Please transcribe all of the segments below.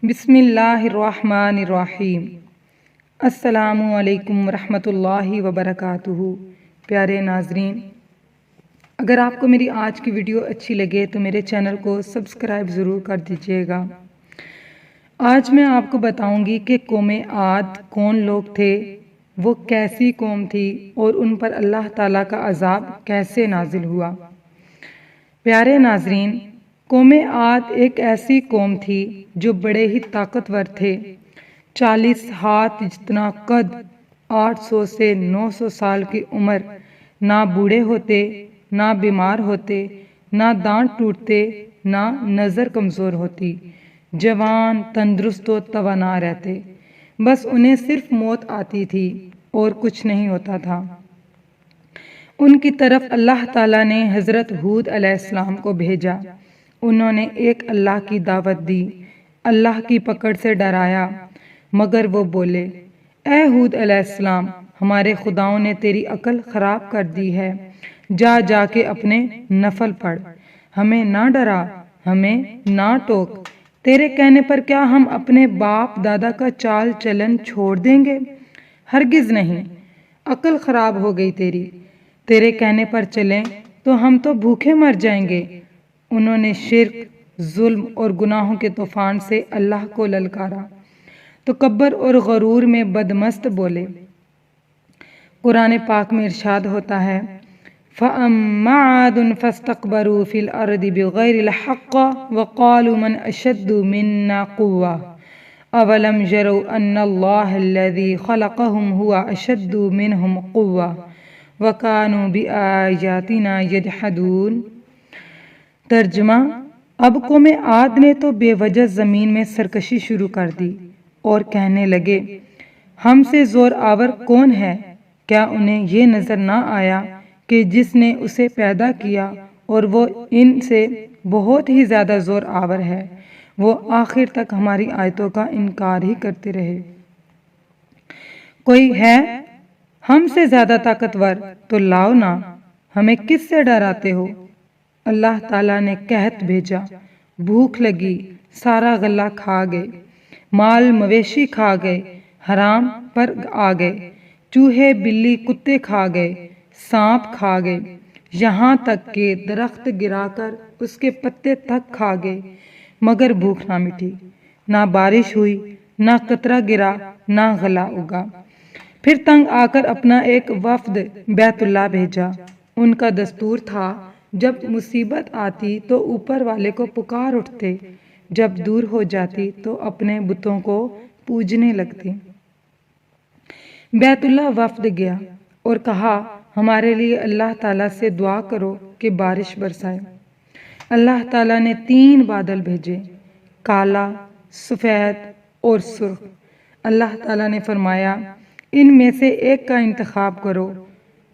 بسم اللہ الرحمن الرحیم۔ السلام علیکم ورحمۃ اللہ وبرکاتہ۔ پیارے ناظرین، اگر آپ کو میری آج کی ویڈیو اچھی لگے تو میرے چینل کو سبسکرائب ضرور کر دیجیے گا۔ آج میں آپ کو بتاؤں گی کہ قوم عاد کون لوگ تھے، وہ کیسی قوم تھی اور ان پر اللہ تعالیٰ کا عذاب کیسے نازل ہوا۔ پیارے ناظرین، قوم عاد ایک ایسی قوم تھی جو بڑے ہی طاقتور تھے۔ 40 ہاتھ جتنا قد، 800 سے 900 سال کی عمر، نہ بوڑھے ہوتے، نہ بیمار ہوتے، نہ دانت ٹوٹتے، نہ نظر کمزور ہوتی، جوان، تندرست و توانا رہتے۔ بس انہیں صرف موت آتی تھی اور کچھ نہیں ہوتا تھا۔ ان کی طرف اللہ تعالیٰ نے حضرت ہود علیہ السلام کو بھیجا۔ انہوں نے ایک اللہ کی دعوت دی، اللہ کی پکڑ سے ڈرایا، مگر وہ بولے، اے ہود علیہ السلام، ہمارے خداؤں نے تیری عقل خراب کر دی ہے، جا کے اپنے نفل پڑھ، ہمیں نہ ڈرا، ہمیں نہ ٹوک، تیرے کہنے پر کیا ہم اپنے باپ دادا کا چال چلن چھوڑ دیں گے؟ ہرگز نہیں، عقل خراب ہو گئی تیرے کہنے پر چلیں تو ہم تو بھوکے مر جائیں گے۔ انہوں نے شرک، ظلم اور گناہوں کے طوفان سے اللہ کو للکارا، تکبر اور غرور میں بدمست بولے۔ قرآن پاک میں ارشاد ہوتا ہے، فَأَمَّا عَادٌ فَاسْتَكْبَرُوا فِي الْأَرْضِ بِغَيْرِ الْحَقِّ وَقَالُوا مَنْ أَشَدُّ مِنَّا قُوَّةً أَوَلَمْ يَرَوْا أَنَّ اللَّهَ الَّذِي خَلَقَهُمْ هُوَ أَشَدُّ مِنْهُمْ قُوَّةً وَكَانُوا بِآيَاتِنَا يَجْحَدُونَ۔ ترجمہ، اب قوم عاد نے تو بے وجہ زمین میں سرکشی شروع کر دی اور کہنے لگے، ہم سے زور آور کون ہے؟ کیا انہیں یہ نظر نہ آیا کہ جس نے اسے پیدا کیا اور وہ ان سے بہت ہی زیادہ زور آور ہے، وہ آخر تک ہماری آیتوں کا انکار ہی کرتے رہے۔ کوئی ہے ہم سے زیادہ طاقتور تو لاؤ نا، ہمیں کس سے ڈراتے ہو؟ اللہ تعالیٰ نے قحط بھیجا، بھوک لگی، سارا غلہ کھا گئے، مال مویشی کھا گئے، حرام پر آ گئے، چوہے بلی کتے کھا گئے، سانپ کھا گئے، یہاں تک کہ درخت گرا کر اس کے پتے تک کھا گئے، مگر بھوک نہ مٹی، نہ بارش ہوئی، نہ قطرہ گرا، نہ غلہ اگا۔ پھر تنگ آ کر اپنا ایک وفد بیت اللہ بھیجا۔ ان کا دستور تھا جب مصیبت آتی تو اوپر والے کو پکار اٹھتے، جب دور ہو جاتی تو اپنے بتوں کو پوجنے لگتے۔ بیت اللہ وفد گیا اور کہا، ہمارے لیے اللہ تعالیٰ سے دعا کرو کہ بارش برسائے۔ اللہ تعالیٰ نے 3 بادل بھیجے، کالا، سفید اور سرخ۔ اللہ تعالیٰ نے فرمایا، ان میں سے ایک کا انتخاب کرو۔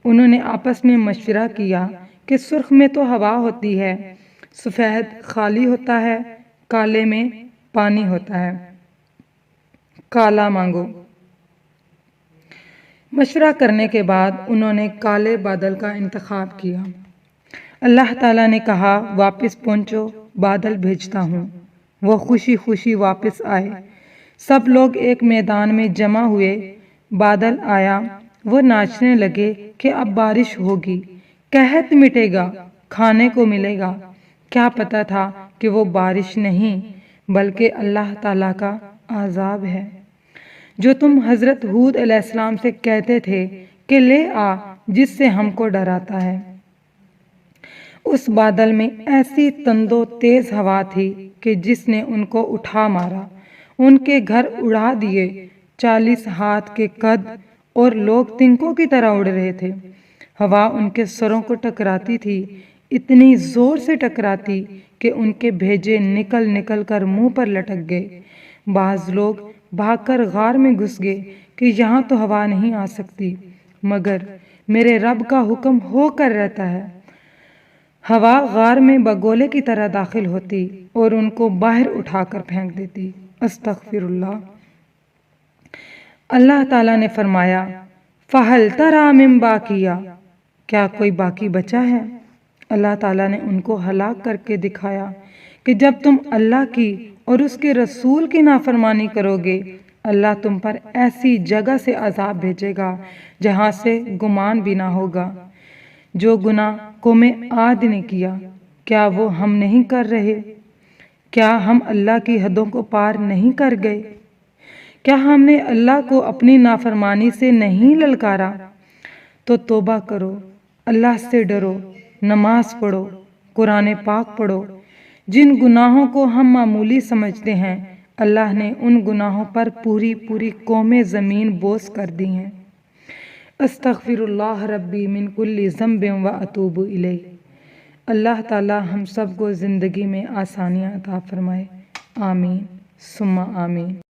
انہوں نے آپس میں مشورہ کیا کہ سرخ میں تو ہوا ہوتی ہے، سفید خالی ہوتا ہے، کالے میں پانی ہوتا ہے، کالا مانگو۔ مشورہ کرنے کے بعد انہوں نے کالے بادل کا انتخاب کیا۔ اللہ تعالیٰ نے کہا، واپس پہنچو، بادل بھیجتا ہوں۔ وہ خوشی خوشی واپس آئے۔ سب لوگ ایک میدان میں جمع ہوئے۔ بادل آیا، وہ ناچنے لگے کہ اب بارش ہوگی، قحط مٹے گا، کھانے کو ملے گا۔ کیا پتا تھا کہ وہ بارش نہیں بلکہ اللہ تعالیٰ کا عذاب ہے، جو تم حضرت ہود علیہ السلام سے کہتے تھے کہ لے آ، جس سے ہم کو ڈراتا ہے۔ اس بادل میں ایسی تند و تیز ہوا تھی کہ جس نے ان کو اٹھا مارا، ان کے گھر اڑا دیے۔ 40 ہاتھ کے قد اور لوگ تنکوں کی طرح اڑ رہے تھے۔ ہوا ان کے سروں کو ٹکراتی تھی، اتنی زور سے ٹکراتی کہ ان کے بھیجے نکل نکل کر منہ پر لٹک گئے۔ بعض لوگ بھاگ کر غار میں گھس گئے کہ یہاں تو ہوا نہیں آ سکتی، مگر میرے رب کا حکم ہو کر رہتا ہے۔ ہوا غار میں بگولے کی طرح داخل ہوتی اور ان کو باہر اٹھا کر پھینک دیتی۔ استغفر اللہ۔ اللہ تعالیٰ نے فرمایا، فَهَلْ تَرَىٰ مِن بَاقِيَةٍ، کیا کوئی باقی بچا ہے؟ اللہ تعالیٰ نے ان کو ہلاک کر کے دکھایا کہ جب تم اللہ کی اور اس کے رسول کی نافرمانی کرو گے اللہ تم پر ایسی جگہ سے عذاب بھیجے گا جہاں سے گمان بھی نہ ہوگا۔ جو گناہ قوم عاد نے کیا کیا وہ ہم نہیں کر رہے؟ کیا ہم اللہ کی حدوں کو پار نہیں کر گئے؟ کیا ہم نے اللہ کو اپنی نافرمانی سے نہیں للکارا؟ تو توبہ کرو، اللہ سے ڈرو، نماز پڑھو، قرآن پاک پڑھو۔ جن گناہوں کو ہم معمولی سمجھتے ہیں اللہ نے ان گناہوں پر پوری پوری قومیں زمین بوس کر دی ہیں۔ استغفر اللہ ربی من کل ذنب و اتوب الیہ۔ اللہ تعالی ہم سب کو زندگی میں آسانیاں عطا فرمائے، آمین ثم آمین۔